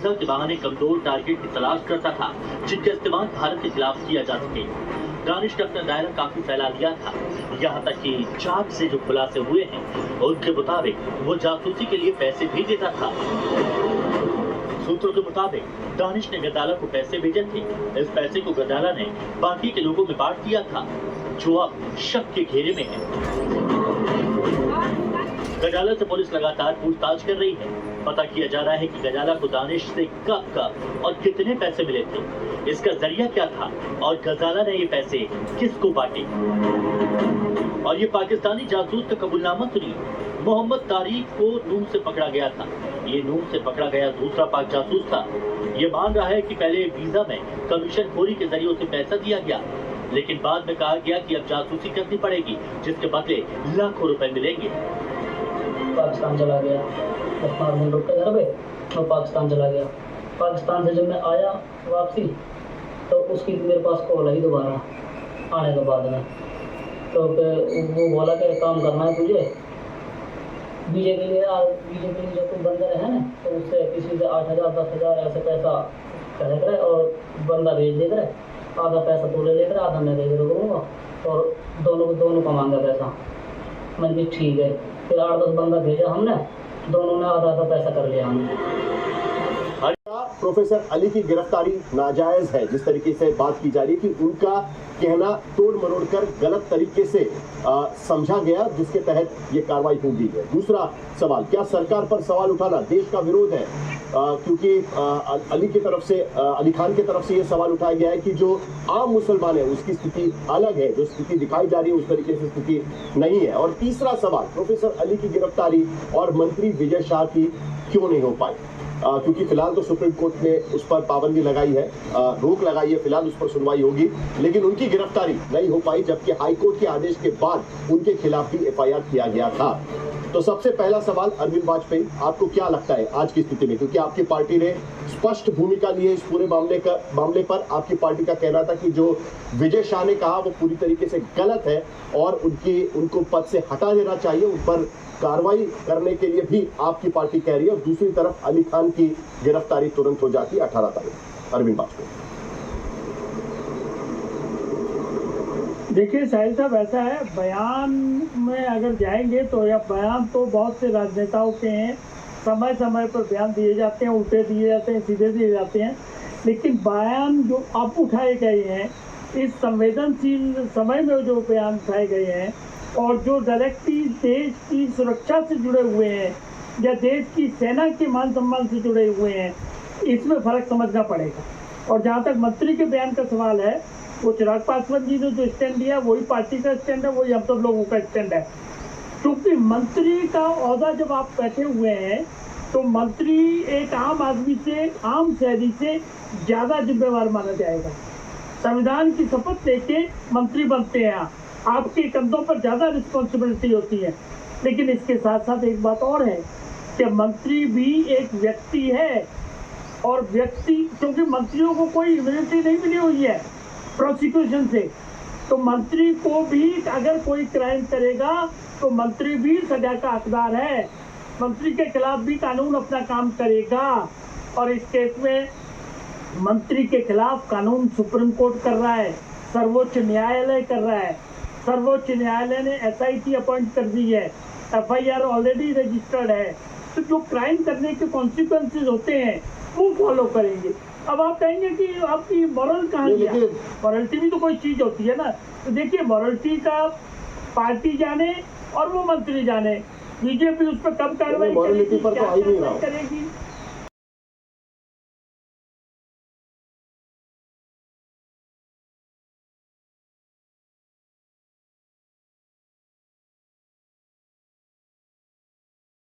Visa के बहाने कमजोर टारगेट की तलाश करता था जिनका इस्तेमाल भारत के खिलाफ किया जा सके। दानिश ने अपना दायरा काफी फैला दिया था, यहाँ तक कि चार्ज से जो खुलासे हुए हैं उनके मुताबिक वो जासूसी के लिए पैसे भी देता था। सूत्रों के मुताबिक दानिश ने गजाला को पैसे भेजे थे। इस पैसे को गजाला ने बाकी के लोगों में बांट दिया था, जो अब शक के घेरे में है। गजाला से पुलिस लगातार पूछताछ कर रही है। पता किया जा रहा है कि गजाला को दानिश से कब और कितने पैसे मिले थे, इसका जरिया क्या था और गजाला ने ये पैसे किसको बांटे। और ये पाकिस्तानी जासूस का कबूलनामा सुनिए। मोहम्मद तारिक को नूह से पकड़ा गया था। ये नूह से पकड़ा गया दूसरा पाक जासूस था। ये मान रहा है कि पहले वीजा में कमीशन खोरी के जरिए उसे पैसा दिया गया, लेकिन बाद में कहा गया कि अब जासूसी करनी पड़ेगी, जिसके बदले लाखों रुपए मिलेंगे। पाकिस्तान चला गया, 10 दिन रुक के घर पे और पाकिस्तान चला गया। पाकिस्तान से जब मैं आया वापसी तो उसकी मेरे पास कॉल आई दोबारा आने के बाद में, तो वो बोला कि काम करना है तुझे, वीजे के लिए जो कोई बंदर है ना, तो उससे किसी से 8,000 10,000 ऐसे पैसा कहे करे और बंदा भेज दे करे, आधा पैसा तू ले लेकर आधा मैं दे करूँगा और दोनों का मांगा पैसा। मैंने भी ठीक है, फिर 8-10 बंदा भेजा हमने, दोनों ने आधा पैसा कर लिया हमने। प्रोफेसर अली की गिरफ्तारी नाजायज है, जिस तरीके से बात की जा रही है कि उनका कहना तोड़ मरोड़ कर गलत तरीके से समझा गया, जिसके तहत ये कार्रवाई हो गई है। दूसरा सवाल, क्या सरकार पर सवाल उठाना देश का विरोध है? क्योंकि अली की तरफ से, अली खान की तरफ से ये सवाल उठाया गया है कि जो आम मुसलमान है उसकी स्थिति अलग है, जो स्थिति दिखाई जा रही है उस तरीके से स्थिति नहीं है। और तीसरा सवाल, प्रोफेसर अली की गिरफ्तारी और मंत्री विजय शाह की क्यों नहीं हो पाई? क्योंकि फिलहाल तो सुप्रीम कोर्ट ने उस पर पाबंदी लगाई है, रोक लगाई है, फिलहाल उस पर सुनवाई होगी, लेकिन उनकी गिरफ्तारी नहीं हो पाई, जबकि हाईकोर्ट के आदेश के बाद उनके खिलाफ भी FIR किया गया था। तो सबसे पहला सवाल, अरविंद वाजपेयी, आपको क्या लगता है आज की स्थिति में, क्योंकि आपकी पार्टी ने स्पष्ट भूमिका ली है इस पूरे मामले पर। आपकी पार्टी का कहना था कि जो विजय शाह ने कहा वो पूरी तरीके से गलत है और उनको पद से हटा देना चाहिए, उन पर कार्रवाई करने के लिए भी आपकी पार्टी कह रही है। और दूसरी तरफ अली खान की गिरफ्तारी तुरंत हो जाती है 18 तारीख। अरविंद वाजपेयी, देखिए साहिल साहब, ऐसा है, बयान में अगर जाएंगे तो यह बयान तो बहुत से राजनेताओं के हैं, समय समय पर बयान दिए जाते हैं, उल्टे दिए जाते हैं, सीधे दिए जाते हैं, लेकिन बयान जो अब उठाए गए हैं इस संवेदनशील समय में, जो बयान उठाए गए हैं और जो डायरेक्टली देश की सुरक्षा से जुड़े हुए हैं या देश की सेना के मान सम्मान से जुड़े हुए हैं, इसमें फ़र्क समझना पड़ेगा। और जहाँ तक मंत्री के बयान का सवाल है, वो चिराग पासवान जी ने जो स्टैंड लिया वही पार्टी का स्टैंड है, वही हम सब लोगों का स्टैंड है। क्योंकि मंत्री का ओहदा जब आप बैठे हुए हैं तो मंत्री एक आम आदमी से, आम शहरी से ज़्यादा जिम्मेवार माना जाएगा। संविधान की शपथ लेके मंत्री बनते हैं, आपके कंधों पर ज़्यादा रिस्पॉन्सिबिलिटी होती है। लेकिन इसके साथ साथ एक बात और है कि मंत्री भी एक व्यक्ति है, और व्यक्ति, क्योंकि मंत्रियों को कोई इम्यूनिटी नहीं मिली हुई है प्रोसिक्यूशन से, तो मंत्री को भी अगर कोई क्राइम करेगा तो मंत्री भी सजा का हकदार है, मंत्री के खिलाफ भी कानून अपना काम करेगा। और इस केस में मंत्री के खिलाफ कानून सुप्रीम कोर्ट कर रहा है, सर्वोच्च न्यायालय कर रहा है। सर्वोच्च न्यायालय ने SIT अपॉइंट कर दी है, FIR ऑलरेडी रजिस्टर्ड है। तो जो क्राइम करने के कॉन्सिक्वेंसेज होते हैं वो फॉलो करेंगे। अब आप कहेंगे कि आपकी मॉरल कहाँ गया? मॉरलिटी भी तो कोई चीज़ होती है ना। तो देखिए, मॉरलिटी का पार्टी जाने और वो मंत्री जाने, बीजेपी उस पर कब कार्रवाई करेगी, क्या कार्रवाई करेगी।